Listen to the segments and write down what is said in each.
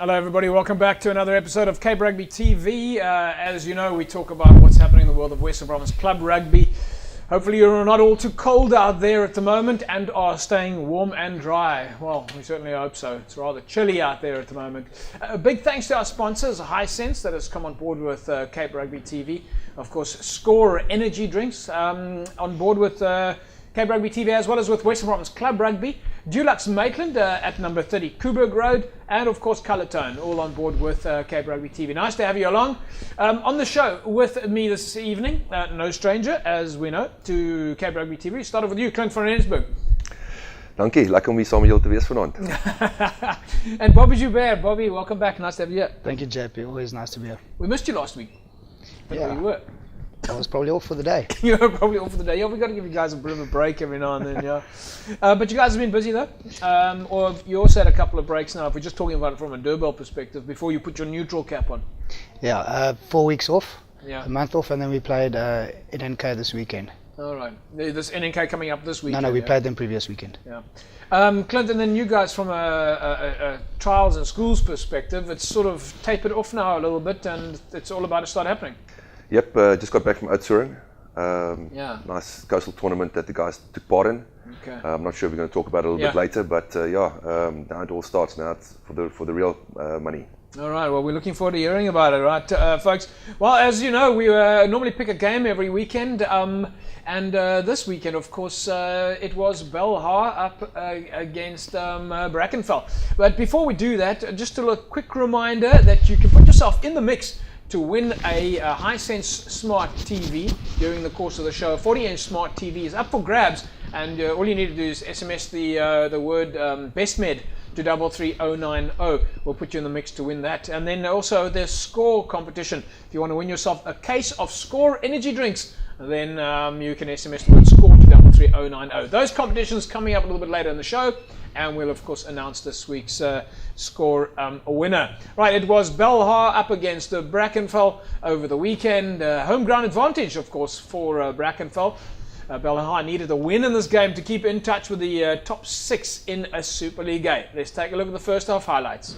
Hello everybody, welcome back to another episode of Cape Rugby TV. As you know, we talk about what's happening in the world of Western Province Club Rugby. Hopefully you're not all too cold out there at the moment and are staying warm and dry. Well, we certainly hope so. It's rather chilly out there at the moment. Big thanks to our sponsors, Hisense, that has come on board with Cape Rugby TV. Of course, Score Energy Drinks on board with Cape Rugby TV, as well as with Western Province Club Rugby, Dulux Maitland at number 30 Coburg Road, and of course Colourtone, all on board with Cape Rugby TV. Nice to have you along. On the show with me this evening, no stranger, as we know, to Cape Rugby TV. Start off with you, Clint van Rensburg. Dankie, lekker om hier saam met julle te wees vanaand. And Bobby Joubert. Bobby, welcome back. Nice to have you here. Thank you, JP. Always nice to be here. We missed you last week. Yeah. You were. I was probably off for the day. You were probably off for the day. Yeah, we've got to give you guys a bit of a break every now and then, yeah. But you guys have been busy though. Or you also had a couple of breaks now, if we're just talking about it from a Durban perspective, before you put your neutral cap on. Yeah, 4 weeks off, Yeah. a month off, and then we played NNK this weekend. All right. This NNK coming up this weekend. No, we yeah? played them previous weekend. Yeah. Clint, and then you guys from a trials and schools perspective, it's sort of tapered off now a little bit and it's all about to start happening. Yep, just got back from Oudtshoorn. Yeah. Nice coastal tournament that the guys took part in. Okay. I'm not sure if we're going to talk about it a little bit later, but now it all starts now. It's for the real money. All right, well, we're looking forward to hearing about it, right, folks? Well, as you know, we normally pick a game every weekend, and this weekend, of course, it was Belhar up against Brackenfell. But before we do that, just a quick reminder that you can put yourself in the mix to win a Hisense Smart TV during the course of the show. A 40-inch Smart TV is up for grabs, and all you need to do is SMS the word BestMed to 33090. We'll put you in the mix to win that. And then also the Score competition. If you want to win yourself a case of Score energy drinks, then you can SMS the word SCORE to 33090. Those competitions coming up a little bit later in the show, and we'll of course announce this week's Score winner. Right, it was Belhar up against Brackenfell over the weekend. Home ground advantage, of course, for Brackenfell. Belhar needed a win in this game to keep in touch with the top 6 in a Super League game. Let's take a look at the first half highlights.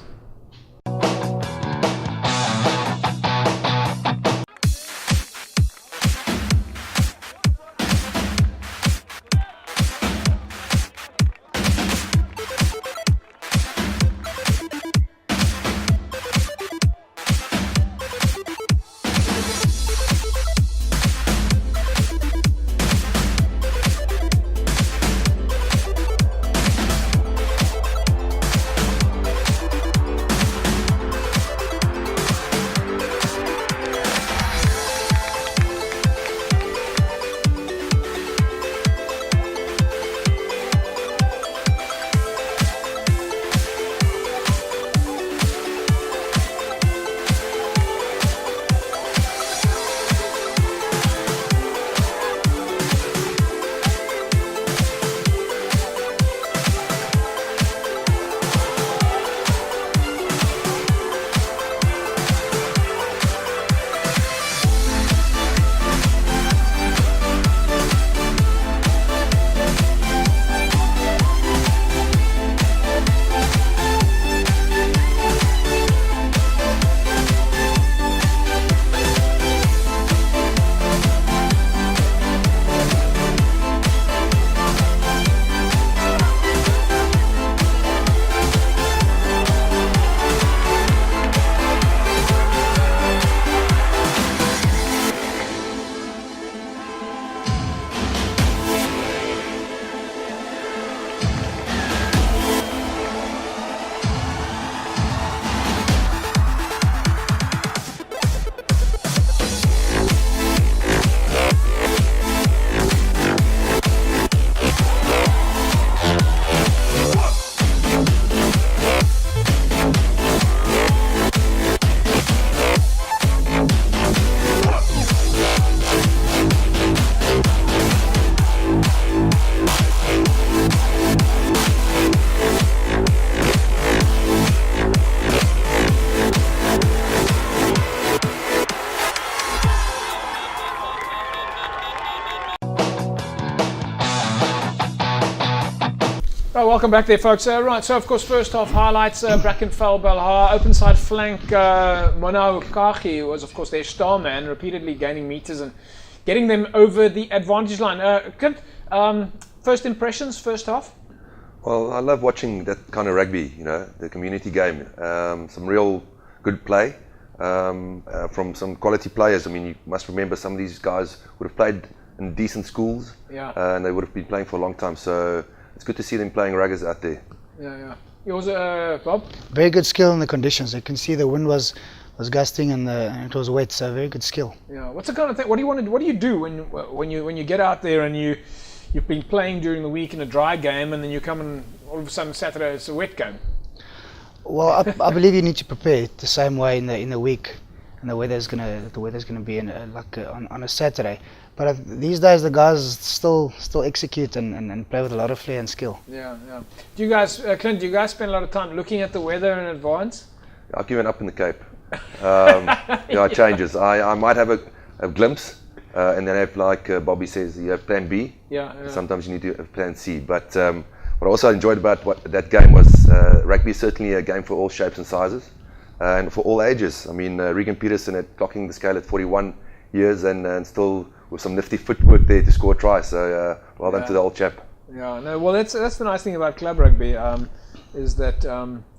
Right, welcome back there, folks. Right, so of course, first half highlights: Brackenfell, Belhar, open side flank. Monau Kahi was, of course, their star man, repeatedly gaining meters and getting them over the advantage line. Clint, first impressions, first half. Well, I love watching that kind of rugby, the community game. Some real good play from some quality players. I mean, you must remember some of these guys would have played in decent schools, and they would have been playing for a long time. So it's good to see them playing ruggers out there. Yeah. Yours, Bob? Very good skill in the conditions. You can see the wind was gusting and it was wet, so very good skill. Yeah. What's the kind of thing? What do you do when you get out there and you've been playing during the week in a dry game, and then you come and all of a sudden Saturday it's a wet game? Well, I believe you need to prepare it the same way in the week, and the weather's gonna be on a Saturday. But these days the guys still execute and play with a lot of flair and skill. Yeah. Do you guys, Clint? Do you guys spend a lot of time looking at the weather in advance? I've given up in the Cape. It changes. I might have a glimpse, and then have, like Bobby says, you have Plan B. Yeah. Sometimes you need to have Plan C. But what I also enjoyed about that game was rugby is certainly a game for all shapes and sizes, and for all ages. I mean, Regan Peterson at clocking the scale at 41 years and still with some nifty footwork there to score a try. So well done to the old chap. Yeah. No. Well, that's the nice thing about club rugby, is that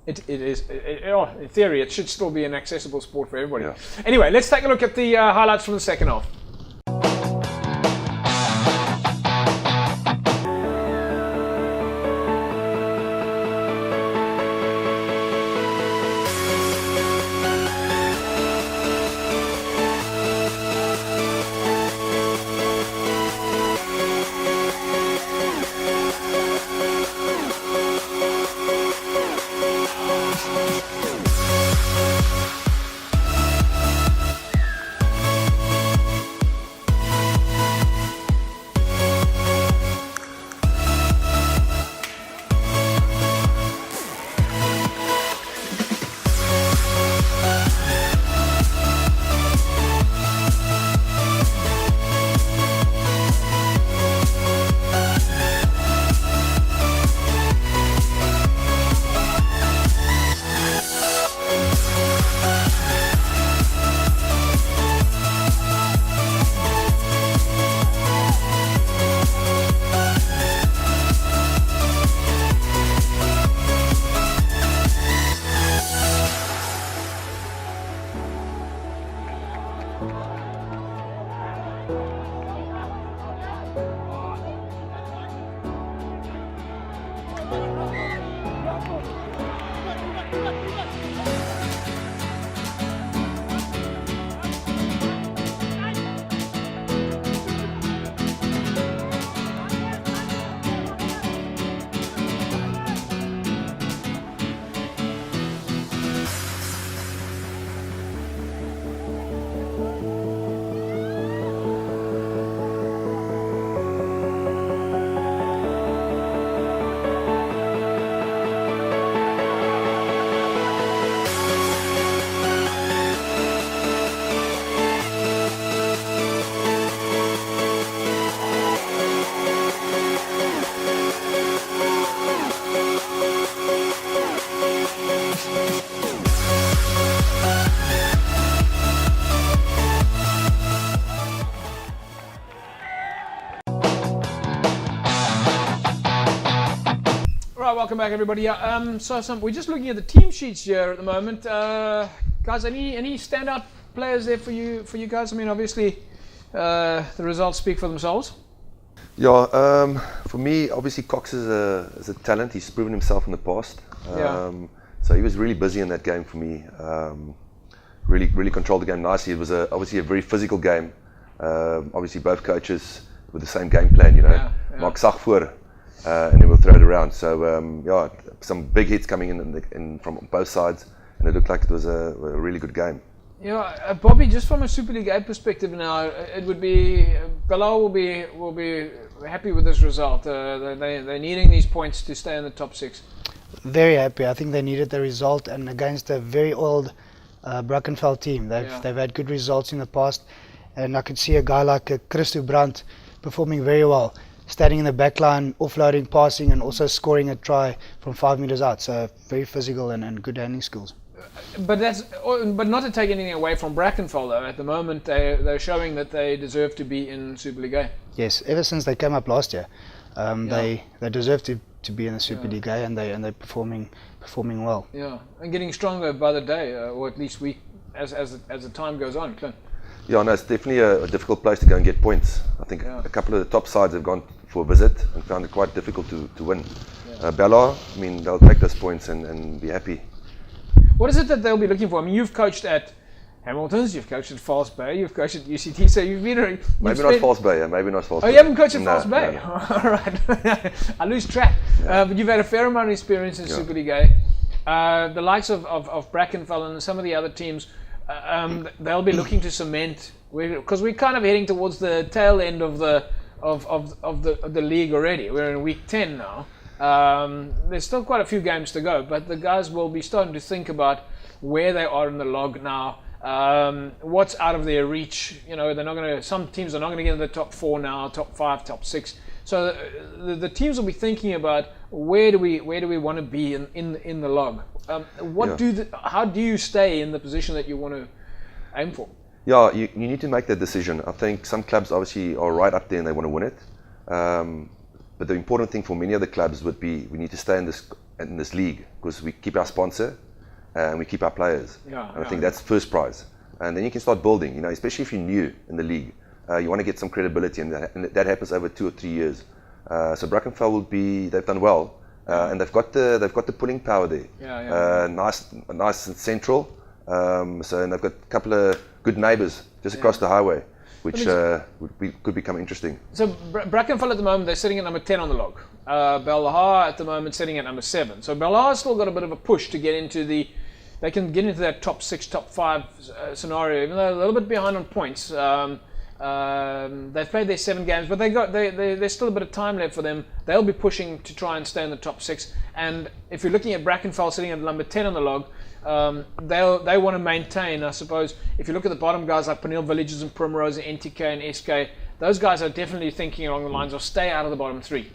it is in theory it should still be an accessible sport for everybody. Yeah. Anyway, let's take a look at the highlights from the second half. Right, welcome back, everybody. We're just looking at the team sheets here at the moment. Guys, any standout players there for you guys? I mean, obviously, the results speak for themselves. Yeah, for me, obviously Cox is a talent. He's proven himself in the past. So he was really busy in that game for me. Really controlled the game nicely. It was obviously a very physical game. Obviously both coaches with the same game plan, Mark sag voor, and then we'll throw it around. So some big hits coming in from both sides, and it looked like it was a really good game. Yeah, Bobby, just from a Super League A perspective now, it would be Belhar will be happy with this result. They're needing these points to stay in the top 6. Very happy. I think they needed the result, and against a very old Brackenfell team. They've had good results in the past, and I could see a guy like Christo Brandt performing very well. standing in the back line, offloading, passing, and also scoring a try from 5 meters out. So very physical and good handling skills. But not to take anything away from Brackenfell though. At the moment, they're showing that they deserve to be in Super League A. Yes, ever since they came up last year, they deserve to be in the Super League A, and they're performing well. Yeah, and getting stronger by the day, or at least as the time goes on, Clint. Yeah, no, it's definitely a difficult place to go and get points. I think a couple of the top sides have gone for a visit and found it quite difficult to win. Bella, I mean, they'll take those points and be happy. What is it that they'll be looking for? I mean, you've coached at Hamilton's, you've coached at False Bay, you've coached at UCT, so you've been... Not False Bay, yeah, maybe not False Bay. Oh, you haven't coached at False Bay? No. All right. I lose track. But you've had a fair amount of experience in Super League A. The likes of Brackenfell and some of the other teams, they'll be looking to cement, because we're kind of heading towards the tail end of the league already. We're in week 10 now. There's still quite a few games to go, but the guys will be starting to think about where they are in the log now, what's out of their reach. You know, they're not going to. Some teams are not going to get into the top 4 now, top 5, top 6. So the teams will be thinking about where do we want to be in the log. How do you stay in the position that you want to aim for? Yeah, you need to make that decision. I think some clubs obviously are right up there and they want to win it. But the important thing for many other clubs would be we need to stay in this league because we keep our sponsor and we keep our players. I think that's first prize. And then you can start building, you know, especially if you're new in the league. You want to get some credibility, and that happens over 2 or 3 years. So Brackenfell they've done well, and they've got the pulling power there. Nice and central. And they've got a couple of good neighbours just across the highway, which could become interesting. So Brackenfell at the moment, they're sitting at number 10 on the log. Belhar at the moment sitting at number 7. So Belhar's still got a bit of a push to get into they can get into that top 6, top 5 scenario, even though they're a little bit behind on points. They've played their 7 games, but there's still a bit of time left for them. They'll be pushing to try and stay in the top 6. And if you're looking at Brackenfell sitting at number 10 on the log, they want to maintain, I suppose. If you look at the bottom guys like Peniel Villages and Primrose and NTK and SK, those guys are definitely thinking along the lines of stay out of the bottom 3.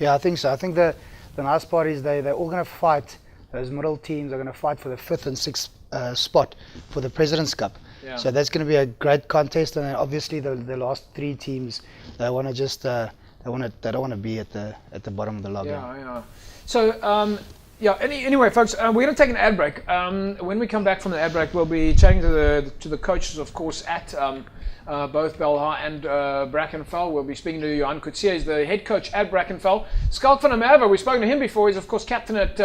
Yeah, I think so. I think the nice part is they're all going to fight. Those middle teams are going to fight for the 5th and 6th spot for the President's Cup. So that's going to be a great contest, and then obviously the last 3 teams they want to just they don't want to be at the bottom of the log. So anyway, folks, we're going to take an ad break. When we come back from the ad break, we'll be chatting to the coaches, of course, at both Belhar and Brackenfell. We'll be speaking to Johan Coetzee. He's the head coach at Brackenfell. Skalk van der Merwe, we've spoken to him before. He's, of course, captain at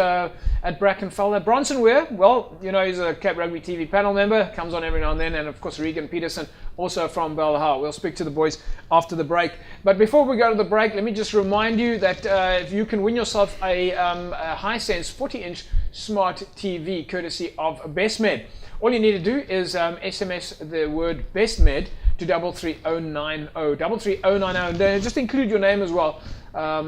Brackenfell. Bronson Weir, well, you know, he's a Cape Rugby TV panel member, comes on every now and then. And, of course, Regan Peterson, also from Belhar. We'll speak to the boys after the break. But before we go to the break, let me just remind you that if you can win yourself a Hisense 40-inch smart TV, courtesy of BestMed. All you need to do is SMS the word BestMed to 33090, 33090, and just include your name as well,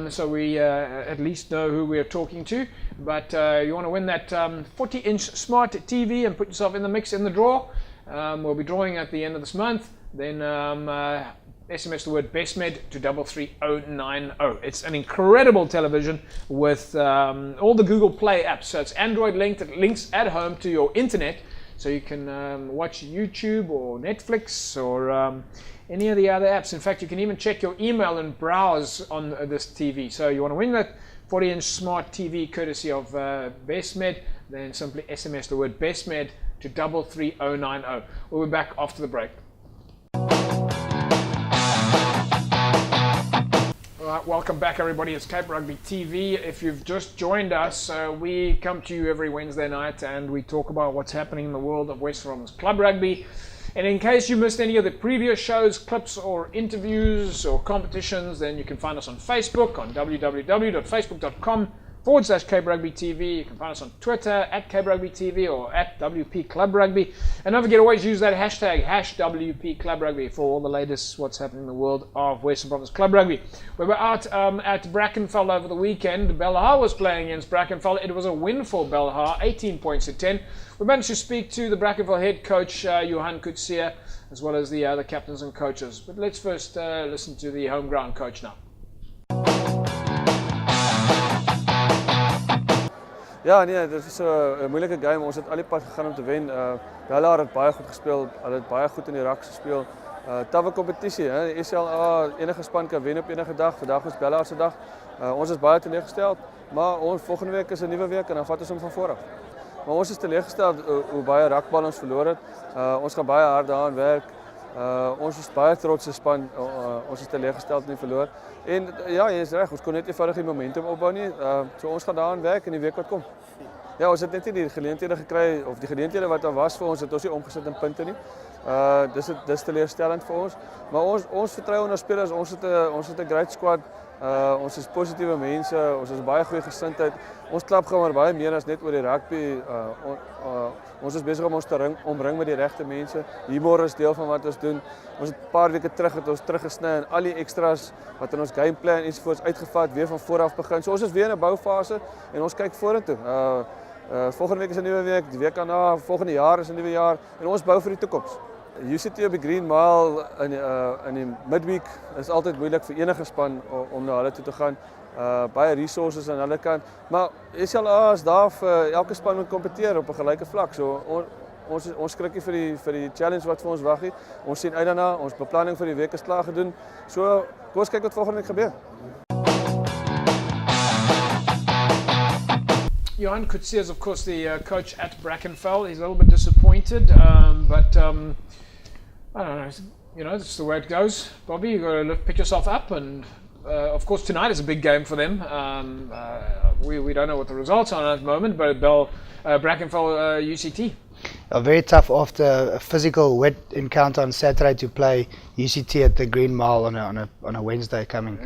so we at least know who we're talking to. But you want to win that 40-inch smart TV and put yourself in the mix, in the draw. We'll be drawing at the end of this month. Then SMS the word BestMed to 33090. It's an incredible television with all the Google Play apps. So it's Android linked. It links at home to your internet. So you can watch YouTube or Netflix or any of the other apps. In fact, you can even check your email and browse on this TV. So you want to win that 40-inch smart TV courtesy of BestMed, then simply SMS the word BestMed to 33090. We'll be back after the break. Alright, welcome back everybody. It's Cape Rugby TV. If you've just joined us, we come to you every Wednesday night and we talk about what's happening in the world of West Province Club Rugby. And in case you missed any of the previous shows, clips or interviews or competitions, then you can find us on Facebook on www.facebook.com/Cape Rugby TV. You can find us on Twitter at Cape Rugby TV or at WP Club Rugby. And don't forget, always use that hashtag, #WP Club Rugby, for all the latest what's happening in the world of Western Province Club Rugby. We were out at Brackenfell over the weekend. Belhar was playing against Brackenfell. It was a win for Belhar, 18 points to 10. We managed to speak to the Brackenfell head coach, Johan Coetzee, as well as the other captains and coaches. But let's first listen to the home ground coach now. Ja, nee, dit is 'n moeilike game. Ons het al die pad gegaan om te wen. Bella het baie goed gespeel. Hulle het baie goed in die rak gespeel. Tawwe kompetisie, hè. Die SLA, enige span kan wen op enige dag. Vandag is Bella se dag. Ons is baie teleurgesteld, maar ons volgende week is 'n nuwe week en dan vat ons hom van voor af. Maar ons is teleurgesteld hoe baie rakbal ons verloor het. Ons gaan baie hard daaraan werk. Ons is baie trotse span. Ons is teleurgesteld in die verloor. En ja, jy is reg, ons kon net eenvoudig die momentum opbou nie. So ons gaan daaraan werk in die week wat kom. Ja, ons het net nie die geleenthede gekry of die geleenthede wat daar was vir ons het ons nie omgesit in punte nie. Dis teleurstellend vir ons. Maar ons vertrou in ons spelers. Ons het 'n great squad. Ons is positiewe mense. Ons is baie goeie gesindheid. Ons klap gewoon maar baie meer as net oor die rugby. Ons is besig om ons te omring met die regte mense. Humor is deel van wat ons doen. Ons het 'n paar weke terug het ons teruggesny en al die extras wat in ons gameplan ensovoorts uitgevat, weer van voor af begin. So ons is weer in 'n boufase en ons kyk vorentoe. Volgende week is 'n nuwe week, die week daarna, volgende jaar is 'n nuwe jaar en ons bou vir die toekoms. UCT op die Green Mile in die midweek is altyd moeilik vir enige span om na hulle toe te gaan. Baie resources aan hulle kant, maar SLA is daar vir elke span moet kompeteer op 'n gelyke vlak. So ons skrik nie vir die challenge wat vir ons wag nie. Ons sien uit daarna, ons beplanning vir die week is klaar gedoen. So kom ons kyk wat volgende week gebeur. Johan Coetzee is, of course, the coach at Brackenfell. He's a little bit disappointed, but I don't know. You know, that's the way it goes. Bobby, you got to pick yourself up, and of course, tonight is a big game for them. We don't know what the results are at the moment, but Brackenfell UCT. Very tough after a physical wet encounter on Saturday to play UCT at the Green Mile on a Wednesday coming.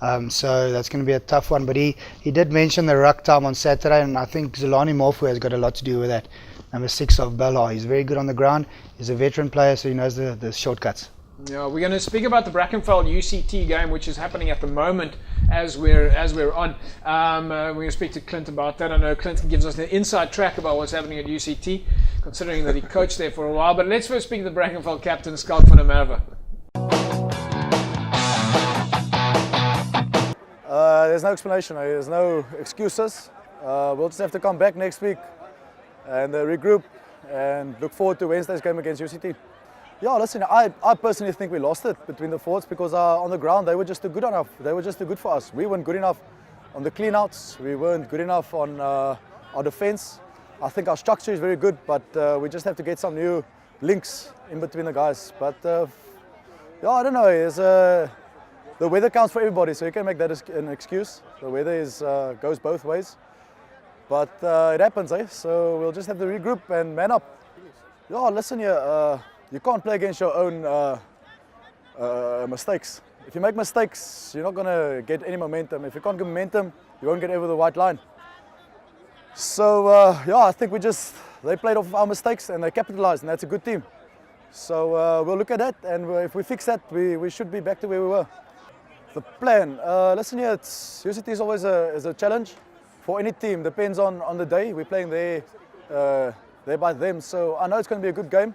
Yeah. So that's going to be a tough one. But he did mention the ruck time on Saturday, and I think Zolani Morfu has got a lot to do with that. Number 6 of Bella. He's very good on the ground. He's a veteran player, so he knows the shortcuts. Yeah, we're going to speak about the Brackenfell UCT game, which is happening at the moment as we're on. We're going to speak to Clint about that. I know Clint gives us the inside track about what's happening at UCT, considering that he coached there for a while. But let's first speak to the Brackenfell captain, Skalk van der Merwe. There's no explanation. There's no excuses. We'll just have to come back next week and regroup and look forward to Wednesday's game against UCT. Yeah, listen, I personally think we lost it between the forwards because on the ground they were just too good enough. They were just too good for us. We weren't good enough on the clean-outs. We weren't good enough on our defence. I think our structure is very good, but we just have to get some new links in between the guys. But yeah, I don't know. The weather counts for everybody, so you can make that as an excuse. The weather goes both ways. But it happens, eh? So we'll just have to regroup and man up. Yeah, listen here. You can't play against your own mistakes. If you make mistakes, you're not going to get any momentum. If you can't get momentum, you won't get over the white line. So, yeah, I think they played off of our mistakes and they capitalized, and that's a good team. So we'll look at that, and if we fix that, we should be back to where we were. The plan, listen here, UCT is always a challenge for any team. Depends on the day. We're playing there by them, so I know it's going to be a good game.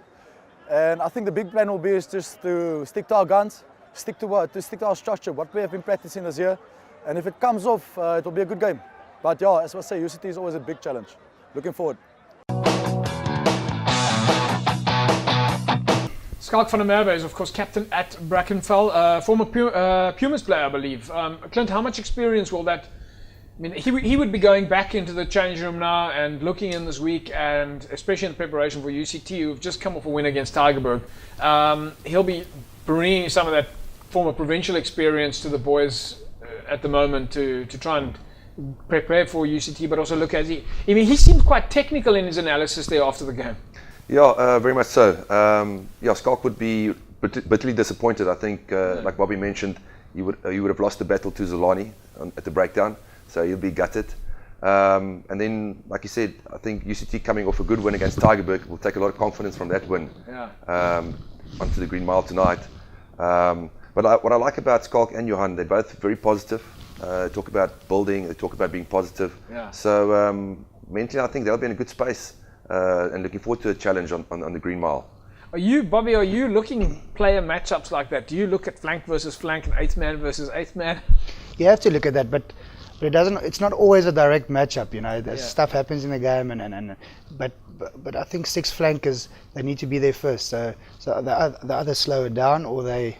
And I think the big plan will be just to stick to our guns, stick to our structure, what we have been practicing this year. And if it comes off, it will be a good game. But yeah, as I say, UCT is always a big challenge. Looking forward. Skalk van der Merwe is, of course, captain at Brackenfell, former Pumas player, I believe. Clint, how much experience will that... I mean, he would be going back into the change room now and looking in this week, and especially in preparation for UCT, who've just come off a win against Tygerberg. He'll be bringing some of that former provincial experience to the boys at the moment to try and prepare for UCT, but also look at he seemed quite technical in his analysis there after the game. Yeah, very much so. Yeah, Skalk would be bitterly disappointed. I think, like Bobby mentioned, he would have lost the battle to Zolani at the breakdown. So he'll be gutted. And then, like you said, I think UCT coming off a good win against Tygerberg will take a lot of confidence from that win onto the Green Mile tonight. But what I like about Skalk and Johan, they're both very positive. Talk about building, they talk about being positive. Yeah. So mentally, I think they'll be in a good space and looking forward to a challenge on the Green Mile. Bobby, are you looking player matchups like that? Do you look at flank versus flank and 8th man versus 8th man? You have to look at that, but but it doesn't. It's not always a direct matchup, you know. Yeah. Stuff happens in the game, but I think six flankers, they need to be there first. So the others slow it down, or they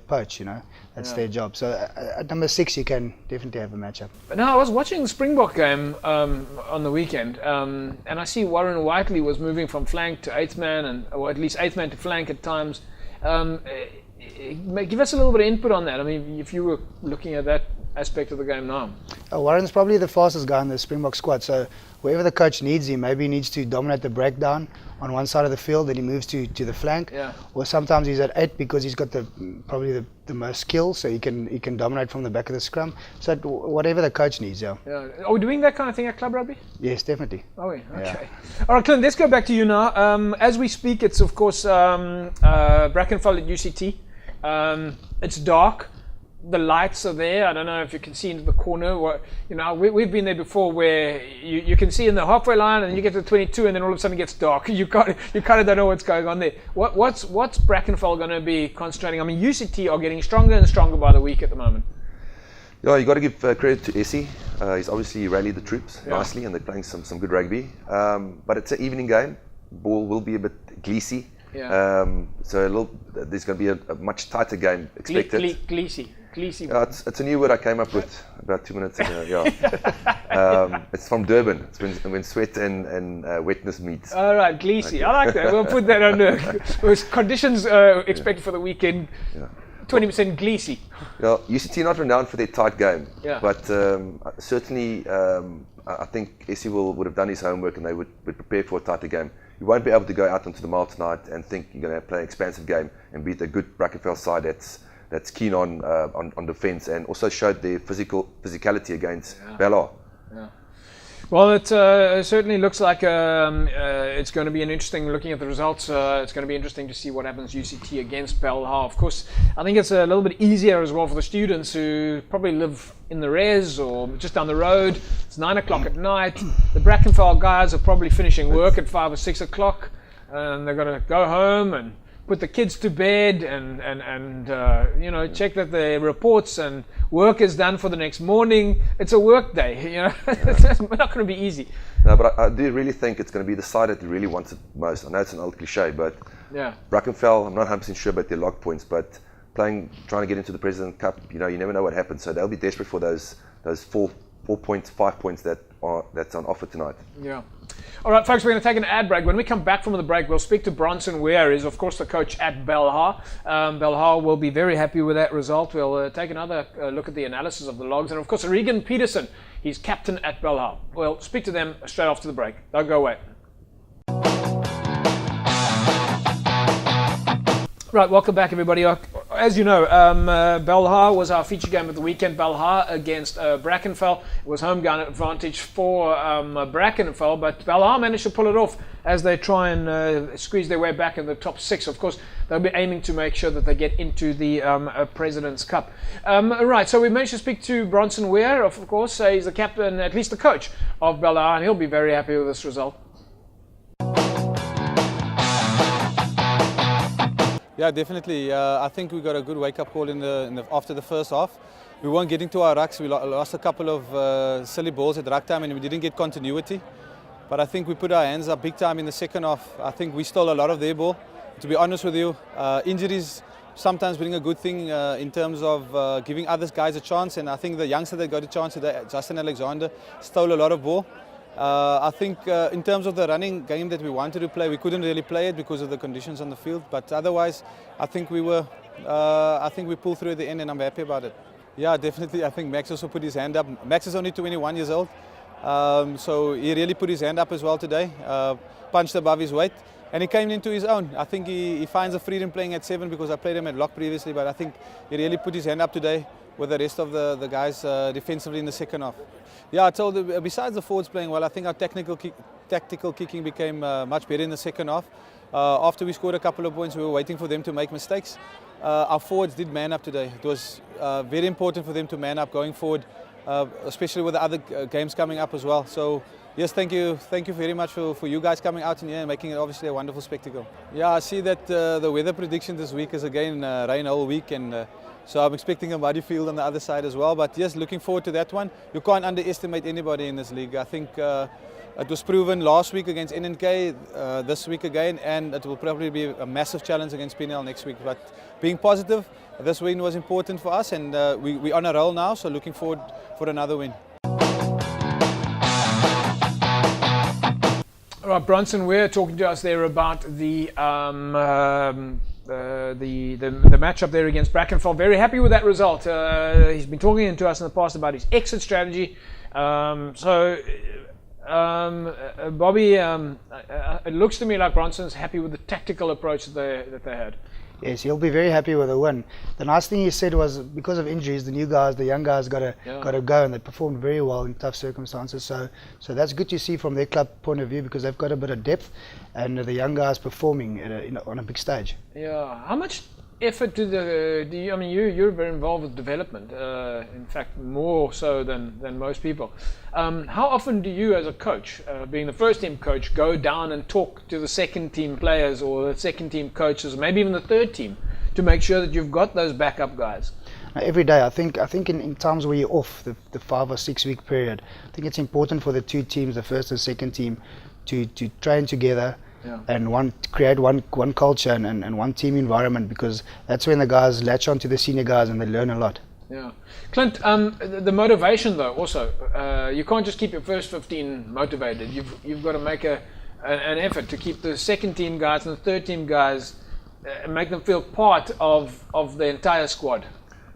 poach, you know. That's their job. So at number 6, you can definitely have a matchup. Now, I was watching the Springbok game on the weekend, and I see Warren Whiteley was moving from flank to 8th man, or at least 8th man to flank at times. Give us a little bit of input on that. I mean, if you were looking at that aspect of the game now. Warren's probably the fastest guy in the Springbok squad, so wherever the coach needs him, maybe he needs to dominate the breakdown on one side of the field, then he moves to the flank. Yeah. Or sometimes he's at 8 because he's got probably the most skill, so he can dominate from the back of the scrum. So whatever the coach needs, yeah. Are we doing that kind of thing at Club Rugby? Yes, definitely. Oh, yeah. Okay. All right, Clint, let's go back to you now. As we speak, it's of course Brackenfell at UCT. It's dark. The lights are there. I don't know if you can see into the corner. We've been there before, where you can see in the halfway line, and you get to 22, and then all of a sudden it gets dark. You kind of don't know what's going on there. What's Brackenfell going to be concentrating? I mean, UCT are getting stronger and stronger by the week at the moment. Yeah, you got to give credit to Essie. He's obviously rallied the troops nicely, and they're playing some good rugby. But it's an evening game. Ball will be a bit greasy. Yeah. So there's going to be a much tighter game expected. Greasy. It's a new word I came up with about 2 minutes ago. Yeah. It's from Durban. It's when sweat and wetness meets. All right, greasy. Okay. I like that. We'll put that under conditions expected for the weekend. 20% greasy. Yeah, UCT not renowned for their tight game. Yeah. But certainly, I think Essie would have done his homework, and they would prepare for a tighter game. You won't be able to go out onto the mile tonight and think you're going to play an expansive game and beat a good Brackenfell side that's keen on defence, and also showed their physicality against Bella. Yeah. Well, it certainly looks like it's going to be looking at the results, it's going to be interesting to see what happens UCT against Belhar. Of course, I think it's a little bit easier as well for the students who probably live in the res or just down the road. It's 9 o'clock at night. The Brackenfell guys are probably finishing work at 5 or 6 o'clock, and they're going to go home and put the kids to bed and check that the reports and work is done for the next morning. It's a work day, It's not going to be easy. No, but I do really think it's going to be the side that really wants it most. I know it's an old cliche, but Brackenfell, I'm not 100% sure about their log points, but trying to get into the President Cup, you never know what happens. So they'll be desperate for those 4 points, 5 points that's on offer tonight. Yeah. All right, folks, we're going to take an ad break. When we come back from the break, we'll speak to Bronson Weir, who's, of course, the coach at Belhar. Belhar will be very happy with that result. We'll take another look at the analysis of the logs. And, of course, Regan Peterson, he's captain at Belhar. We'll speak to them straight after the break. Don't go away. Right, welcome back, everybody. As you know, Belhar was our feature game of the weekend. Belhar against Brackenfell. It was home ground advantage for Brackenfell, but Belhar managed to pull it off as they try and squeeze their way back in the top 6. Of course, they'll be aiming to make sure that they get into the President's Cup. Right, so we managed to speak to Bronson Weir. Of course, he's the captain, at least the coach of Belhar, and he'll be very happy with this result. Yeah, definitely. I think we got a good wake-up call after the first half. We weren't getting to our rucks. We lost a couple of silly balls at ruck time, and we didn't get continuity. But I think we put our hands up big time in the second half. I think we stole a lot of their ball. To be honest with you, injuries sometimes bring a good thing in terms of giving other guys a chance. And I think the youngster that got a chance today, Justin Alexander, stole a lot of ball. I think in terms of the running game that we wanted to play, we couldn't really play it because of the conditions on the field. But otherwise, I think we pulled through at the end, and I'm happy about it. Yeah, definitely. I think Max also put his hand up. Max is only 21 years old, so he really put his hand up as well today. Punched above his weight, and he came into his own. I think he finds a freedom playing at 7 because I played him at lock previously, but I think he really put his hand up today with the rest of the guys defensively in the second half. Yeah, I told you, besides the forwards playing well, I think our tactical kicking became much better in the second half. After we scored a couple of points, we were waiting for them to make mistakes. Our forwards did man up today. It was very important for them to man up going forward, especially with the other games coming up as well. So yes, thank you very much for you guys coming out in here and making it obviously a wonderful spectacle. Yeah, I see that the weather prediction this week is again rain all week, and So I'm expecting a muddy field on the other side as well. But yes, looking forward to that one. You can't underestimate anybody in this league. I think it was proven last week against NNK, this week again, and it will probably be a massive challenge against PNL next week. But being positive, this win was important for us, and we're on a roll now, so looking forward for another win. All right, Bronson, we're talking to us there about the matchup there against Brackenfell. Very happy with that result. He's been talking to us in the past about his exit strategy. Bobby, it looks to me like Bronson's happy with the tactical approach that they had. Yes, he'll be very happy with the win. The nice thing he said was because of injuries, the young guys got to go, and they performed very well in tough circumstances. So that's good to see from their club point of view, because they've got a bit of depth, and the young guys performing on a big stage. Yeah, how much effort you're very involved with development, in fact more so than most people. How often do you as a coach, being the first team coach, go down and talk to the second team players or the second team coaches, maybe even the third team, to make sure that you've got those backup guys? Every day, I think in times where you're off, the 5 or 6 week period, I think it's important for the two teams, the first and second team, to train together. Yeah. And create one culture and one team environment, because that's when the guys latch on to the senior guys and they learn a lot. Yeah, Clint, the motivation though also, you can't just keep your first 15 motivated. You've got to make an effort to keep the second team guys and the third team guys, make them feel part of the entire squad.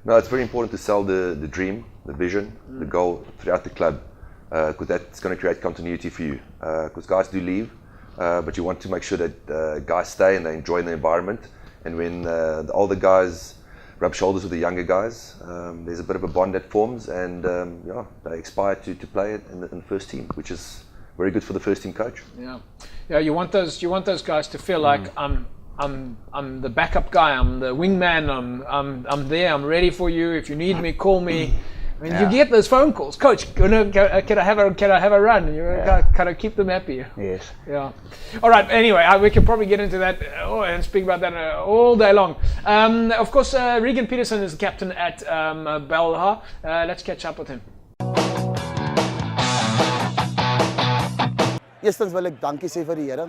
No, it's very important to sell the dream, the vision, the goal throughout the club, because that's going to create continuity for you. Because guys do leave. But you want to make sure that guys stay and they enjoy the environment. And when the older guys rub shoulders with the younger guys, there's a bit of a bond that forms, and they aspire to play it in the first team, which is very good for the first team coach. Yeah. You want those guys to feel like I'm the backup guy, I'm the wingman, I'm there, I'm ready for you. If you need me, call me. I mean, you get those phone calls, Coach. Can I have a run? You kind of keep them happy. Yes. Yeah. All right. Anyway, we can probably get into that and speak about that all day long. Of course, Regan Peterson is the captain at Belhar. Let's catch up with him. Eerstens wil ek dankie sê vir die Here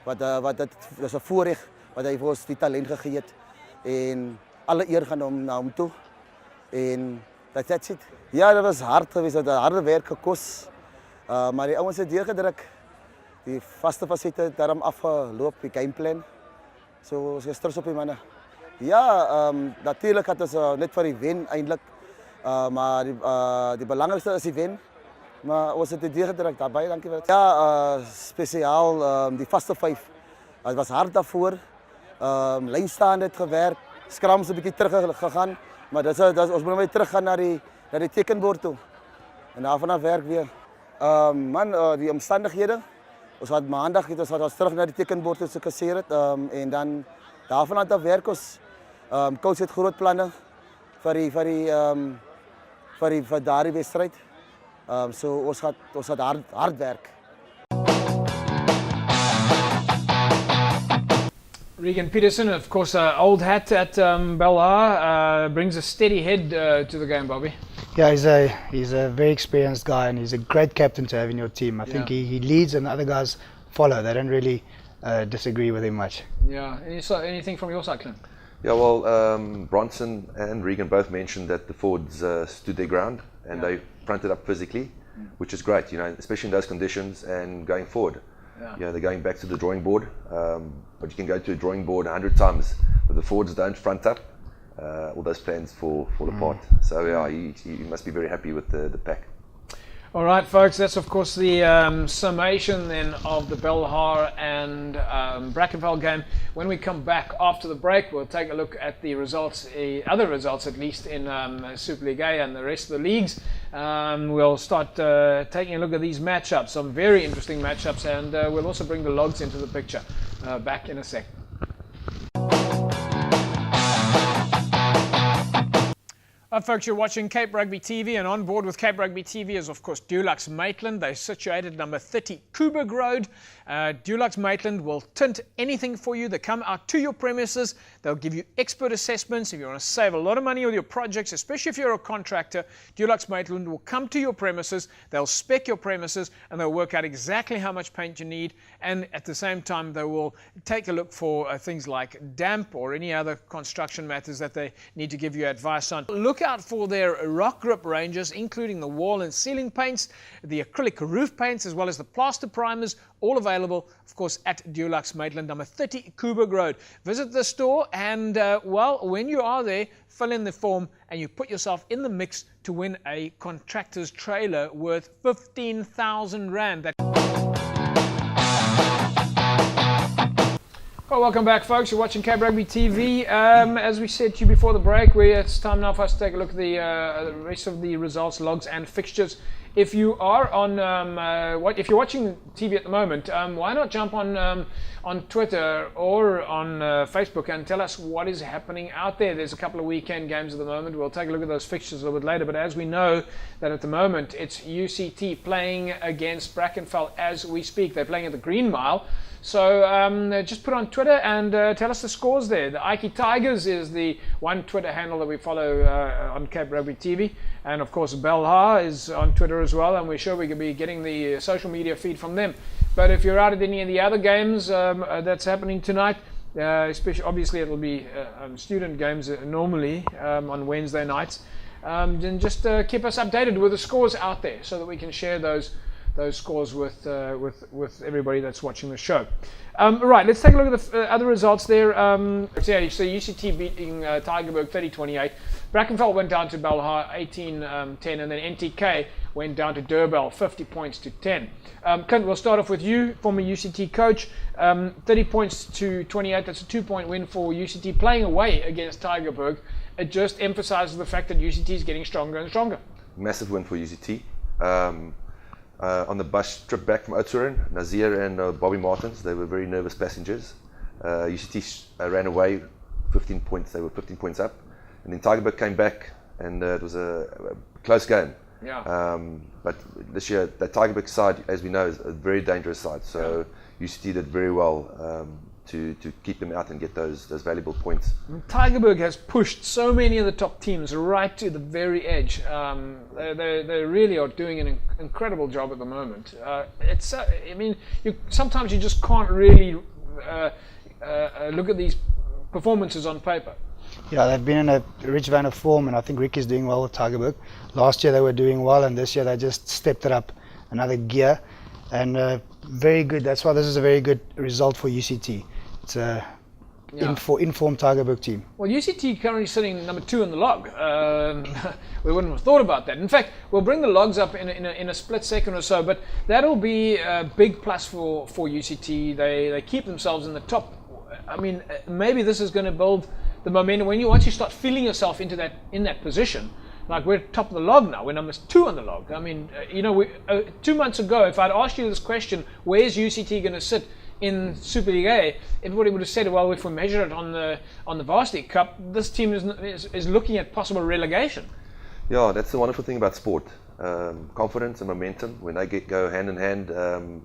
wat dit is 'n voorreg wat hy vir ons die talent gegee het, en alle eer gaan na hom toe. En that's it. Ja, dat was hard geweest, dat harde werk gekos. Maar die ouens het deurgedruk. Die vaste fasette het daarom afgeloop, die gameplan. So ons is trots op die manne. Ja, natuurlijk het ons net vir die wen eintlik. Maar die belangrikste is die wen. Maar ons het dit deurgedruk. Daarbij, dankie wel. Ja, spesiaal die vaste 5. Het was hard daarvoor. Lijnstaande het gewerkt. Scrums 'n bietjie terug gegaan. Maar ons moet weer teruggaan naar die tekenbord toe. En daarvan werk weer. Die omstandigheden. Ons had maandag ons terug naar die tekenbord toe gekasseerd. En dan daarvan werk ons. Coach het groot plannen vir daardie wedstrijd. So ons gaat hard werk. Regan Peterson, of course, old hat at Belhar, brings a steady head to the game, Bobby. Yeah, he's a very experienced guy, and he's a great captain to have in your team. I think he leads and the other guys follow. They don't really disagree with him much. Yeah. Anything from your side, Clint? Yeah, well, Bronson and Regan both mentioned that the forwards stood their ground and they fronted up physically, which is great, especially in those conditions and going forward. Yeah, they're going back to the drawing board, but you can go to a drawing board 100 times, but the forwards don't front up, all those plans fall apart. So yeah, you must be very happy with the pack. All right, folks, that's of course the summation then of the Belhar and Brackenfell game. When we come back after the break, we'll take a look at the results, other results at least in Super League A and the rest of the leagues. We'll start taking a look at these matchups, some very interesting matchups, and we'll also bring the logs into the picture. Back in a sec. Hi folks, you're watching Cape Rugby TV, and on board with Cape Rugby TV is of course Dulux Maitland. They're situated number 30 Coburg Road. Dulux Maitland will tint anything for you. They come out to your premises. They'll give you expert assessments. If you want to save a lot of money with your projects, especially if you're a contractor, Dulux Maitland will come to your premises. They'll spec your premises and they'll work out exactly how much paint you need, and at the same time they will take a look for things like damp or any other construction matters that they need to give you advice on. Look out for their rock grip ranges, including the wall and ceiling paints, the acrylic roof paints, as well as the plaster primers, all available, of course, at Dulux Maitland, number 30 Coburg Road. Visit the store and, well, when you are there, fill in the form and you put yourself in the mix to win a contractor's trailer worth 15,000 Rand. Well, welcome back, folks. You're watching Cape Rugby TV. As we said to you before the break, it's time now for us to take a look at the rest of the results, logs, and fixtures. If you are on, if you're watching TV at the moment, why not jump on Twitter or on Facebook and tell us what is happening out there. There's a couple of weekend games at the moment. We'll take a look at those fixtures a little bit later. But as we know that at the moment it's UCT playing against Brackenfell as we speak. They're playing at the Green Mile. So just put on Twitter and tell us the scores there. The Ike Tigers is the one Twitter handle that we follow on Cape Rugby TV. And of course Belha is on Twitter as well, and we're sure we can be getting the social media feed from them. But if you're out at any of the other games that's happening tonight, especially obviously it'll be student games normally on Wednesday nights, then just keep us updated with the scores out there so that we can share those scores with everybody that's watching the show. Right, let's take a look at the other results there. So UCT beating Tygerberg 30-28. Brackenfell went down to Belha 18-10, and then NTK went down to Durbell 50 points to 10. Clint, we'll start off with you, former UCT coach. 30 points to 28. That's a 2-point win for UCT playing away against Tygerberg. It just emphasizes the fact that UCT is getting stronger and stronger. Massive win for UCT. On the bus trip back from Oudtshoorn, Nazir and Bobby Martins, they were very nervous passengers. UCT ran away 15 points, they were 15 points up. And then Tygerberg came back and it was a close game. Yeah. But this year, the Tygerberg side, as we know, is a very dangerous side. So UCT did very well to keep them out and get those valuable points. Tygerberg has pushed so many of the top teams right to the very edge. They really are doing an incredible job at the moment. I mean, sometimes you just can't really look at these performances on paper. Yeah, they've been in a rich vein of form, and I think Rick is doing well with Tygerberg. Last year they were doing well, and this year they just stepped it up another gear, and very good. That's why this is a very good result for UCT. It's a informed Tygerberg team. Well, UCT currently sitting number 2 in the log. We wouldn't have thought about that. In fact, we'll bring the logs up in a split second or so, but that'll be a big plus for UCT. They keep themselves in the top. I mean, maybe this is going to build the momentum. Once you start feeling yourself in that position, like we're top of the log now, we're number 2 on the log. I mean, 2 months ago, if I'd asked you this question, where's UCT going to sit in Super League A, everybody would have said, well, if we measure it on the Varsity Cup, this team is looking at possible relegation. Yeah, that's the wonderful thing about sport. Confidence and momentum, when they go hand in hand,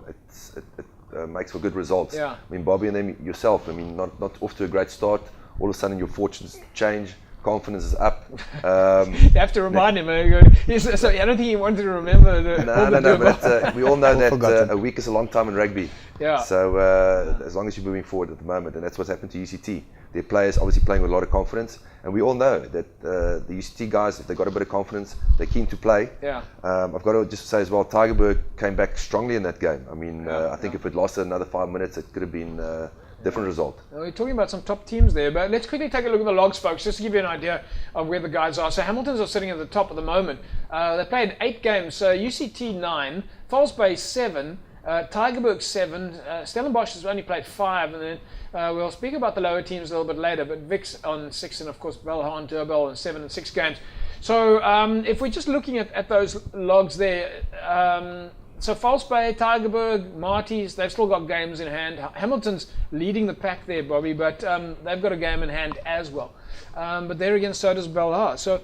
it makes for good results. Yeah. I mean, Bobby and them, yourself, I mean, not off to a great start. All of a sudden your fortunes change, confidence is up. You have to remind him. So I don't think he wanted to remember. No, but we all know that a week is a long time in rugby. Yeah. So as long as you're moving forward at the moment, and that's what's happened to UCT. Their players obviously playing with a lot of confidence, and we all know that the UCT guys, if they've got a bit of confidence, they're keen to play. Yeah. I've got to just say as well, Tygerberg came back strongly in that game. I mean, I think if it lasted another 5 minutes, it could have been different result. We're talking about some top teams there, but let's quickly take a look at the logs, folks, just to give you an idea of where the guys are. So Hamilton's are sitting at the top at the moment. They played 8 games, so UCT 9, Falls Bay 7, Tygerberg 7, Stellenbosch has only played 5, and then we'll speak about the lower teams a little bit later, but Vic's on 6, and of course Belha and Durbell on 7 and 6 games. So if we're just looking at those logs there, so False Bay, Tygerberg, Marty's, they've still got games in hand. Hamilton's leading the pack there, Bobby, but they've got a game in hand as well. But there again, so does Belha. So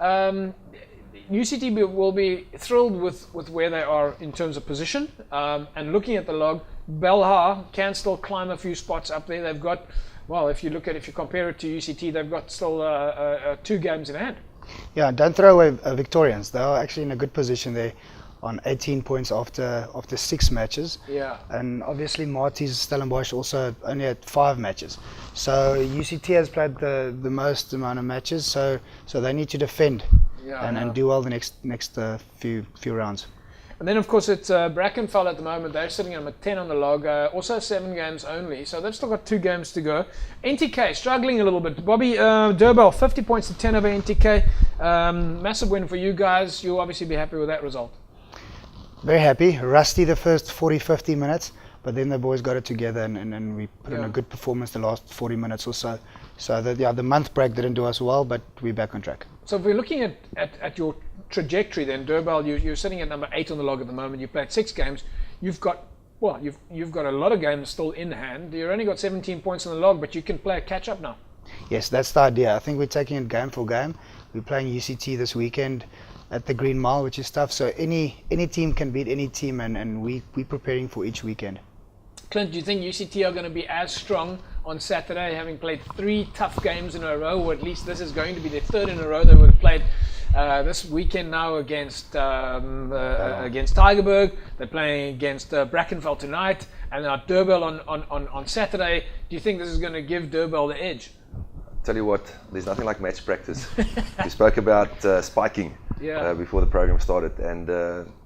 UCT will be thrilled with where they are in terms of position. And looking at the log, Belhar can still climb a few spots up there. They've got, well, if you compare it to UCT, they've got still 2 games in hand. Yeah, don't throw away Victorians. They are actually in a good position there, on 18 points after 6 matches. Yeah. And obviously Marty's Stellenbosch also only had 5 matches. So UCT has played the most amount of matches, so they need to defend and do well the next few rounds. And then of course it's Brackenfell at the moment. They're sitting at number 10 on the log, also 7 games only, so they've still got 2 games to go. NTK struggling a little bit. Bobby Durbell 50 points to 10 over NTK. Massive win for you guys. You'll obviously be happy with that result. Very happy. Rusty the first 40-50 minutes, but then the boys got it together and we put in a good performance the last 40 minutes or so. So the month break didn't do us well, but we're back on track. So if we're looking at your trajectory then, Durbell, you're sitting at number 8 on the log at the moment. You've played 6 games. You've got a lot of games still in hand. You've only got 17 points on the log, but you can play a catch up now. Yes, that's the idea. I think we're taking it game for game. We're playing UCT this weekend at the Green Mile, which is tough. So any team can beat any team, and we're preparing for each weekend. Clint, do you think UCT are going to be as strong on Saturday, having played 3 tough games in a row, or at least this is going to be their 3rd in a row they would have played this weekend now against Tygerberg? They're playing against Brackenfell tonight, and now Durbell on Saturday. Do you think this is going to give Durbell the edge? Tell you what, there's nothing like match practice. We spoke about spiking before the program started, and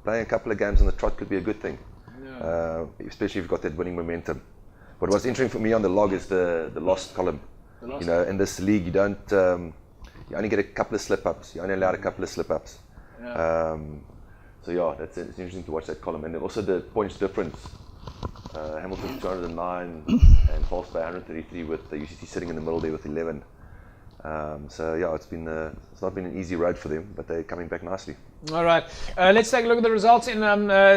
playing a couple of games on the trot could be a good thing, especially if you've got that winning momentum. But what's interesting for me on the log is the lost column. In this league, you don't, you only get a couple of slip-ups. You're only allowed a couple of slip-ups. So it's interesting to watch that column, and then also the points difference. Hamilton 209 and False Bay 133 with the UCT sitting in the middle there with 11. It's not been an easy road for them, but they're coming back nicely. All right, let's take a look at the results in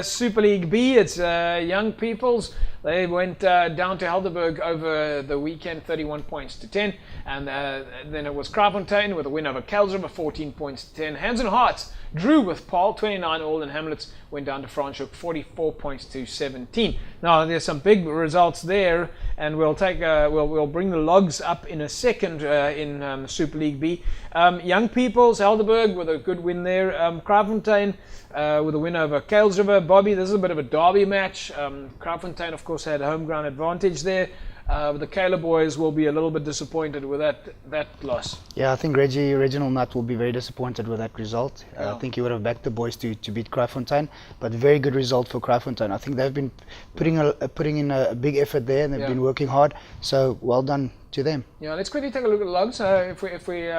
Super League B. It's Young Peoples. They went down to Helderberg over the weekend, 31 points to 10. And then it was Kraaifontein with a win over Kelsriver, 14 points to 10. Hands and Hearts drew with Paul, 29 all, and Hamlets went down to Franschhoek, 44 points to 17. Now, there's some big results there, and we'll bring the logs up in a second in Super League B. Young Peoples, Helderberg with a good win there. Kraaifontein with a win over Kelsriver. Bobby, this is a bit of a derby match. Kraaifontein, of course, had home ground advantage there. The Kayla boys will be a little bit disappointed with that loss. Yeah, I think Reginald Nutt will be very disappointed with that result. I think he would have backed the boys to beat Kraaifontein, but very good result for Kraaifontein. I think they've been putting in a big effort there, and they've been working hard. So well done to them. Yeah, let's quickly take a look at the logs. If we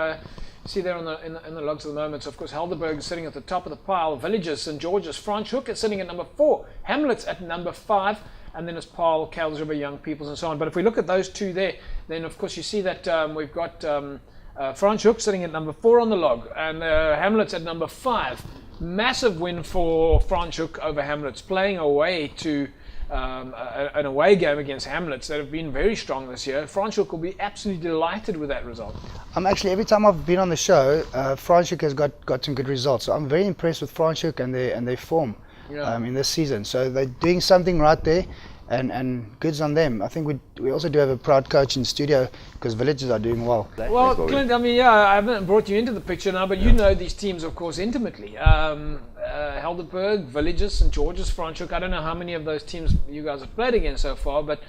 see there in the logs at the moment, so of course Helderberg is sitting at the top of the pile. Villages, St George's, Franschhoek is sitting at number 4. Hamlets at number 5. And then it's Paul, Kelsriver, Young Peoples, and so on. But if we look at those 2 there, then of course you see that we've got Franschhoek sitting at number 4 on the log, and Hamlets at number 5. Massive win for Franschhoek over Hamlets, playing away to an away game against Hamlets that have been very strong this year. Franschhoek will be absolutely delighted with that result. Actually, every time I've been on the show, Franschhoek has got some good results. So I'm very impressed with Franschhoek and their form. In this season, so they're doing something right there, and goods on them. I think we also do have a proud coach in studio because Villages are doing well. Well, Clint, I haven't brought you into the picture now, but you know these teams, of course, intimately. Helderberg, Villages, St George's, Franschhoek. I don't know how many of those teams you guys have played against so far, but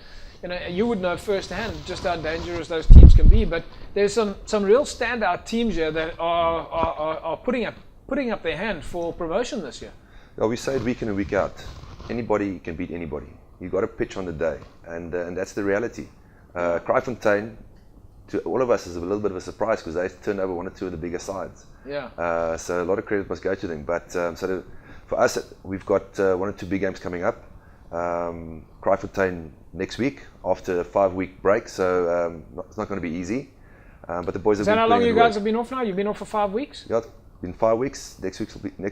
you would know firsthand just how dangerous those teams can be. But there's some real standout teams here that are putting up their hand for promotion this year. Well, we say it week in and week out. Anybody can beat anybody. You've got to pitch on the day, and that's the reality. Kraaifontein, to all of us, is a little bit of a surprise because they turned over 1 or 2 of the bigger sides. So a lot of credit must go to them. But for us, we've got 1 or 2 big games coming up. Kraaifontein next week after a 5-week break, so it's not going to be easy. But the boys have been. Is that how long you guys have been off now? You've been off for 5 weeks? Yeah. In 5 weeks. Next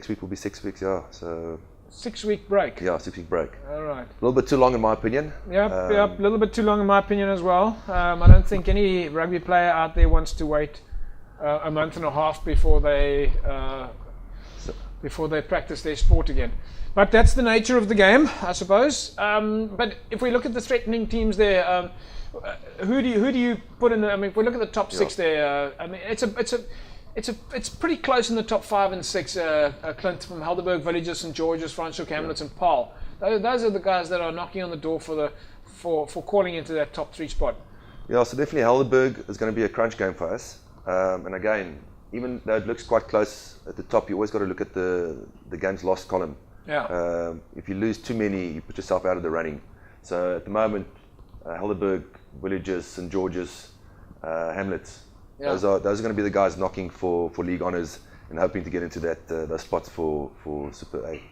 week will be 6 weeks. Yeah, so 6-week break. Yeah, 6-week break. All right. A little bit too long, in my opinion. A little bit too long, in my opinion as well. I don't think any rugby player out there wants to wait a month and a half before they practice their sport again. But that's the nature of the game, I suppose. But if we look at the threatening teams there, who do you put in? I mean, if we look at the top six there, I mean, it's pretty close in the top 5 and 6. Clint from Helderberg Villages, St George's, Franschhoek, Hamlets, and Paarl. Those are the guys that are knocking on the door for calling into that top 3 spot. Yeah, so definitely Helderberg is going to be a crunch game for us. And again, even though it looks quite close at the top, you always got to look at the game's lost column. Yeah. If you lose too many, you put yourself out of the running. So at the moment, Helderberg, Villages, St George's, Hamlets. Yeah. Those are going to be the guys knocking for league honours and hoping to get into those spots for Super A.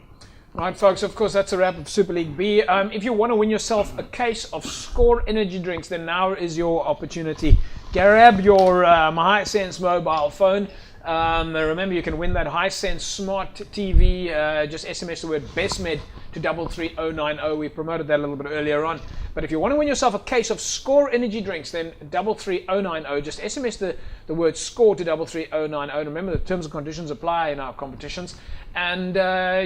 Right, folks, of course, that's a wrap of Super League B. If you want to win yourself a case of Score energy drinks, then now is your opportunity. Grab your Hisense mobile phone. Remember, you can win that Hisense Smart TV. Just SMS the word BestMed to 33090. We promoted that a little bit earlier on. But if you want to win yourself a case of Score energy drinks, then 33090. Just SMS the word SCORE to 33090. Remember, the terms and conditions apply in our competitions. And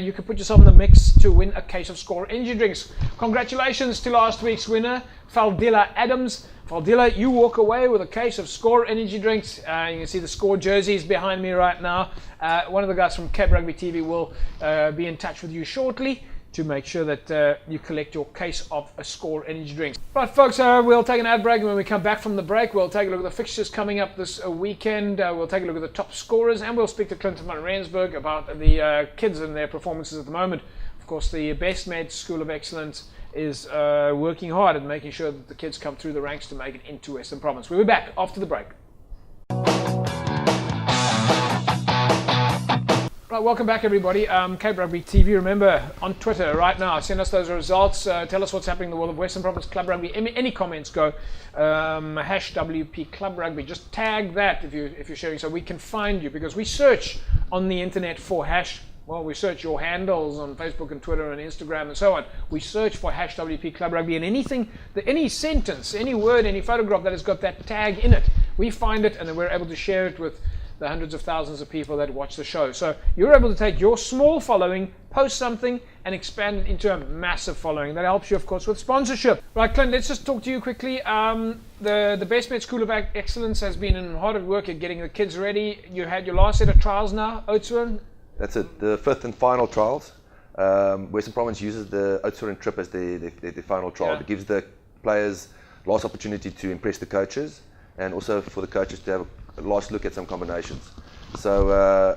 you can put yourself in the mix to win a case of Score energy drinks. Congratulations to last week's winner, Faldila Adams. Faldila, you walk away with a case of Score energy drinks. You can see the Score jerseys behind me right now. One of the guys from Cape Rugby TV will be in touch with you shortly to make sure that you collect your case of a Score energy drinks. Right, folks, we'll take an ad break, and when we come back from the break, we'll take a look at the fixtures coming up this weekend. We'll take a look at the top scorers, and we'll speak to Clinton van Rensburg about the kids and their performances at the moment. Of course, the BestMed School of Excellence is working hard at making sure that the kids come through the ranks to make it into Western Province. We'll be back after the break. Right, welcome back, everybody. Cape Rugby TV. Remember, on Twitter right now, send us those results. Tell us what's happening in the world of Western Province Club Rugby. Any comments go. #WP Club Rugby. Just tag that if you're sharing, so we can find you, because we search on the internet for we search your handles on Facebook and Twitter and Instagram and so on. We search for #WP Club Rugby, and any sentence, any word, any photograph that has got that tag in it, we find it, and then we're able to share it with the hundreds of thousands of people that watch the show. So you're able to take your small following, post something, and expand it into a massive following. That helps you, of course, with sponsorship. Right, Clint, let's just talk to you quickly. The BestMed School of Excellence has been in hard at work at getting the kids ready. You had your last set of trials now, Oudtshoorn. That's it, the 5th and final trials. Western Province uses the Oudtshoorn trip as the final trial. Yeah. It gives the players last opportunity to impress the coaches, and also for the coaches to have a last look at some combinations. So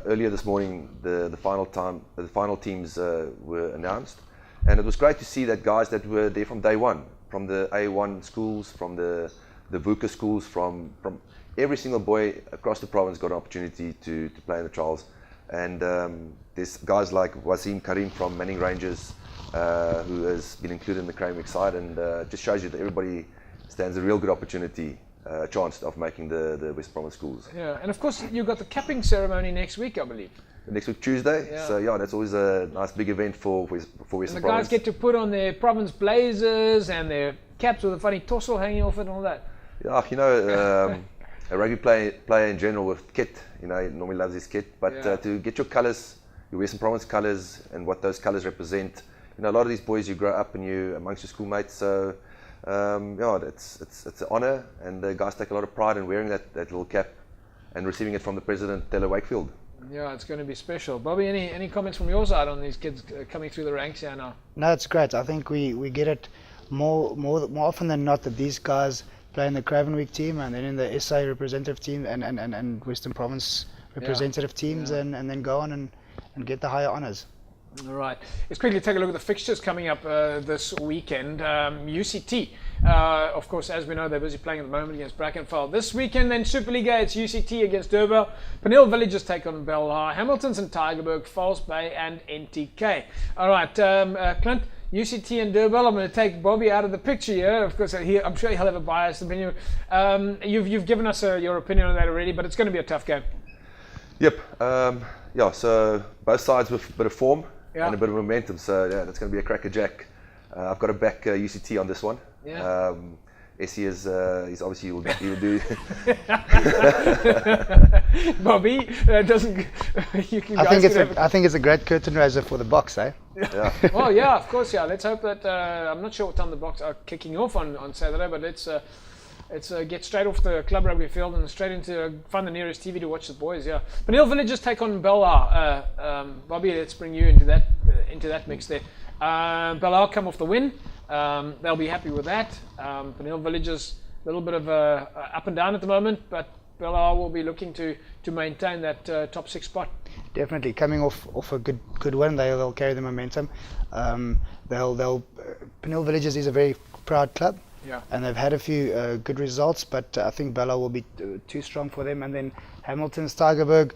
earlier this morning, the final teams were announced, and it was great to see that guys that were there from day one, from the A1 schools, from the VUCA schools, from every single boy across the province got an opportunity to play in the trials. And there's guys like Wasim Karim from Manning Rangers, who has been included in the Craig side, and just shows you that everybody stands a real good opportunity, chance of making the West Province schools. Yeah, and of course you've got the capping ceremony next week, I believe. Next week, Tuesday. Yeah. So yeah, that's always a nice big event for Western Province. And the guys get to put on their province blazers and their caps with a funny tossel hanging off it and all that. Yeah, you know, a rugby player in general with kit, you know, normally loves his kit, but Yeah. To get your colours, your Western Province colours, and what those colours represent, you know, a lot of these boys, you grow up and you amongst your schoolmates, so yeah, it's an honour, and the guys take a lot of pride in wearing that little cap and receiving it from the president, Taylor Wakefield. Yeah, it's going to be special. Bobby, any comments from your side on these kids coming through the ranks here now? No, it's great. I think we get it more often than not that these guys play in the Craven Week team, and then in the SA representative team and Western Province representative teams, and then go on and get the higher honours. All right. Let's quickly take a look at the fixtures coming up this weekend. UCT, of course, as we know, they're busy playing at the moment against Brackenfell. This weekend, then Super League A, it's UCT against Durban. Peneel Villages take on Belhar. Hamiltons and Tygerberg, False Bay and NTK. All right, Clint, UCT and Durban. I'm going to take Bobby out of the picture here. Of course, I'm sure he'll have a biased opinion. You've given us your opinion on that already, but it's going to be a tough game. Yep. Yeah, so both sides with a bit of form. Yeah. And a bit of momentum, so yeah, that's going to be a crackerjack. I've got to back UCT on this one. Yeah. Essie is he's obviously he'll do. Bobby doesn't. You can I think it's a great curtain raiser for the box, eh? Yeah. Well, yeah, of course, yeah. Let's hope that I'm not sure what time the box are kicking off on Saturday, but let's get straight off the club rugby field and straight into find the nearest TV to watch the boys. Yeah, Penil Villagers take on Belhar. Bobby, let's bring you into that mix there. Belhar come off the win. They'll be happy with that. Penil Villagers a little bit of up and down at the moment, but Belhar will be looking to maintain that top 6 spot. Definitely coming off a good win, they'll carry the momentum. Penil Villagers is a very proud club. Yeah. And they've had a few good results, but I think Belhar will be too strong for them. And then Hamilton's Tygerberg,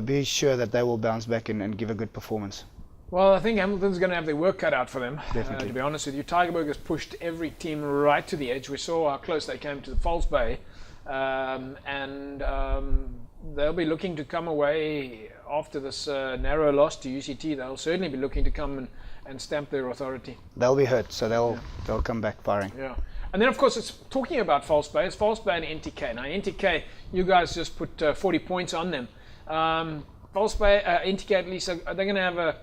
be sure that they will bounce back and give a good performance. Well, I think Hamilton's going to have their work cut out for them. Definitely. To be honest with you, Tygerberg has pushed every team right to the edge. We saw how close they came to the False Bay, and they'll be looking to come away after this narrow loss to UCT. They'll certainly be looking to come and stamp their authority. They'll be hurt, so they'll come back firing. Yeah, and then of course it's talking about False Bay. It's False Bay and NTK. Now NTK, you guys just put 40 points on them. False Bay, NTK at least, they're going to have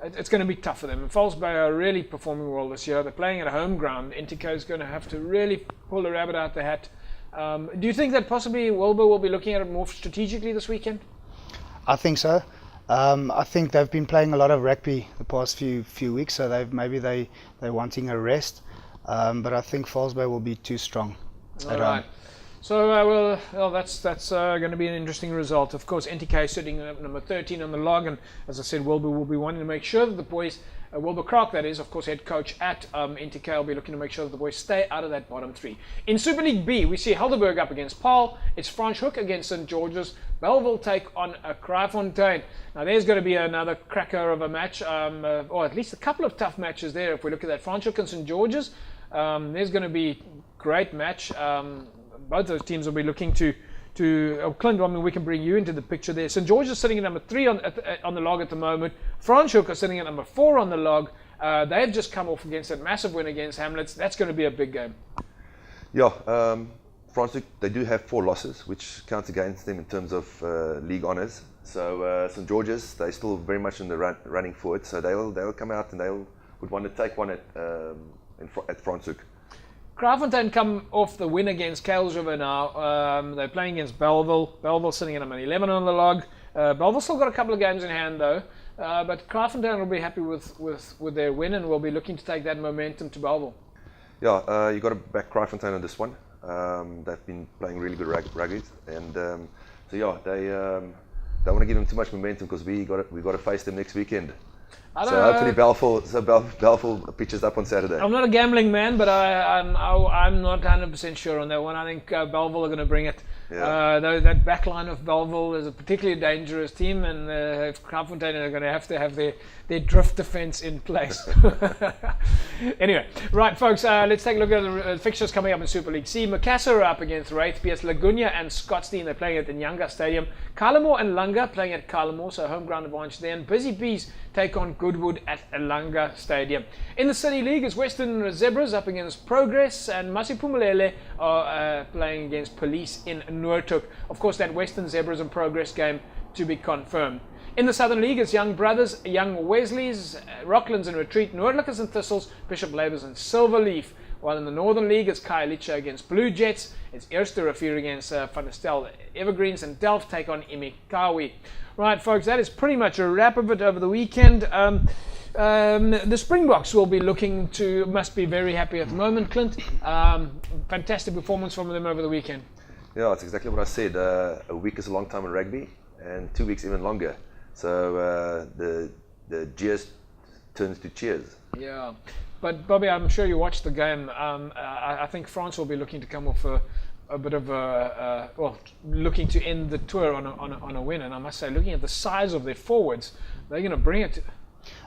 it's going to be tough for them. And False Bay are really performing well this year. They're playing at a home ground. NTK is going to have to really pull the rabbit out the hat. Do you think that possibly Wilbur will be looking at it more strategically this weekend? I think so. I think they've been playing a lot of rugby the past few weeks, so they're wanting a rest. But I think False Bay will be too strong. All right. So that's going to be an interesting result. Of course, NTK sitting at number 13 on the log, and as I said, Wilbur will be wanting to make sure that the boys, Wilbur Clark, that is, of course, head coach at NTK, will be looking to make sure that the boys stay out of that bottom 3. In Super League B, we see Helderberg up against Paarl. It's Franschhoek against St. George's. Belleville take on Kraaifontein. Now, there's going to be another cracker of a match, or at least a couple of tough matches there. If we look at that, Franschhoek and St. George's, there's going to be a great match. Both those teams will be looking to Clint, I mean, we can bring you into the picture there. St. George is sitting at number 3 on the log at the moment. Franschhoek are sitting at number 4 on the log. They've just come off against that massive win against Hamlets. That's going to be a big game. Yeah, Franschhoek, they do have 4 losses, which counts against them in terms of league honours. So St. George's, they're still very much in the running for it. So they'll come out and would want to take one at Franschhoek. Kraaifontein come off the win against Kales River now. They're playing against Belleville. Belleville sitting at number 11 on the log. Belleville still got a couple of games in hand though. But Kraaifontein will be happy with their win and will be looking to take that momentum to Belleville. Yeah, you got to back Kraaifontein on this one. They've been playing really good rugby, and so yeah, they don't want to give them too much momentum because we got to face them next weekend. So hopefully Belleville pitches up on Saturday. I'm not a gambling man, but I'm not 100% sure on that one. I think Belleville are going to bring it. Yeah. That back line of Belleville is a particularly dangerous team, and Kraaifontein are going to have their drift defence in place. Anyway, right, folks, let's take a look at the fixtures coming up in Super League C. Macassar are up against Wraith, PS Laguna and Scottsdene. They're playing at the Nyanga Stadium. Kylemore and Langa playing at Kylemore, so home ground advantage there. And Busy Bees take on Goodwood at Langa Stadium. In the City League, it's Western Zebras up against Progress, and Masipumalele are playing against Police in Noordhoek. Of course, that Western Zebras and Progress game to be confirmed. In the Southern League, it's Young Brothers, Young Wesleys, Rocklands and Retreat, Noordlikers and Thistles, Bishop Labours and Silverleaf. While in the Northern League, it's Khayelitsha against Blue Jets, it's Eerste Rivier against Van der Stel Evergreens, and Delft take on Imikawi. Right, folks, that is pretty much a wrap of it over the weekend. The Springboks will be must be very happy at the moment, Clint. Fantastic performance from them over the weekend. Yeah, that's exactly what I said. A week is a long time in rugby, and 2 weeks even longer. So the jeers turns to cheers. Yeah, but Bobby, I'm sure you watched the game. I think France will be looking to come off a bit of looking to end the tour on a win. And I must say, looking at the size of their forwards, they're going to bring it.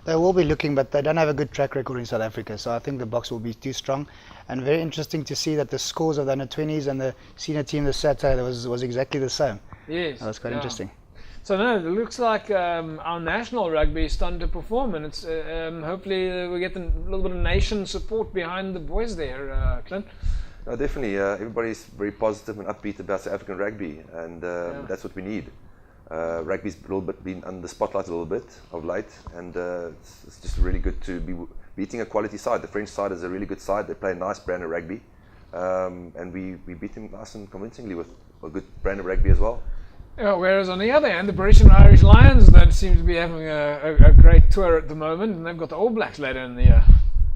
They will be looking, but they don't have a good track record in South Africa, so I think the Boks will be too strong. And very interesting to see that the scores of the under-20s and the senior team this Saturday was exactly the same. Yes, that was quite interesting. So no, it looks like our national rugby is starting to perform, and it's hopefully we get a little bit of nation support behind the boys there, Clint. No, definitely. Everybody's very positive and upbeat about South African rugby, and that's what we need. Rugby's a little bit been under the spotlight a little bit of late, and it's just really good to be beating a quality side. The French side is a really good side. They play a nice brand of rugby, and we beat them nice and convincingly with a good brand of rugby as well. Yeah, whereas on the other hand, the British and Irish Lions don't seem to be having a great tour at the moment, and they've got the All Blacks later in the year.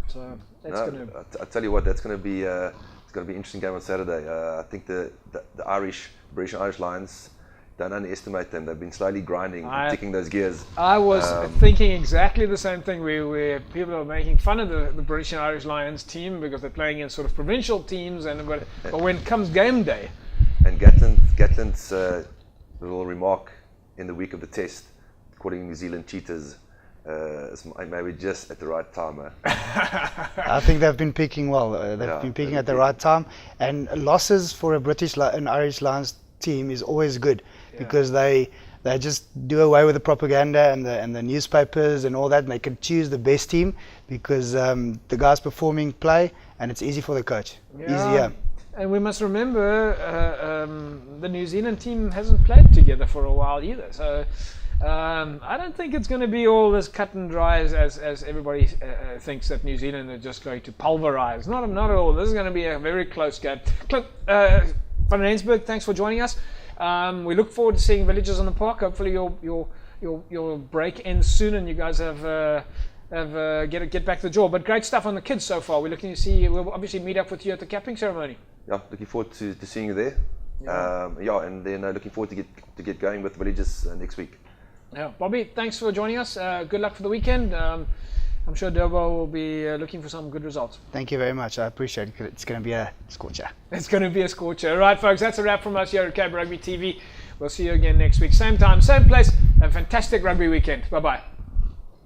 So that's going to. I tell you what, that's going to be it's going to be an interesting game on Saturday. I think the British and Irish Lions, don't underestimate them. They've been slowly grinding, ticking those gears. I was thinking exactly the same thing. Where people are making fun of the British and Irish Lions team because they're playing in sort of provincial teams, but when it comes game day, and Gatland's little remark in the week of the test, calling New Zealand cheaters, is maybe just at the right time. I think they've been picking well. They've been picking at the right time, and losses for a British and Irish Lions team is always good because they just do away with the propaganda and the newspapers and all that, and they can choose the best team because the guys performing play, and it's easy for the coach. Easier. And we must remember the New Zealand team hasn't played together for a while either. So I don't think it's going to be all as cut and dry as everybody thinks that New Zealand are just going to pulverize. Not at all. This is going to be a very close game. Clint van Rensburg, thanks for joining us. We look forward to seeing Villagers on the Park. Hopefully your break ends soon and you guys get back to the draw. But great stuff on the kids so far. We're looking to see. We'll obviously meet up with you at the capping ceremony. Yeah, looking forward to seeing you there. And then looking forward to get going with Villagers next week. Yeah, Bobby, thanks for joining us. Good luck for the weekend. I'm sure Durban will be looking for some good results. Thank you very much. I appreciate it. It's going to be a scorcher. It's going to be a scorcher. All right, folks, that's a wrap from us here at Cab Rugby TV. We'll see you again next week. Same time, same place. Have a fantastic rugby weekend. Bye-bye.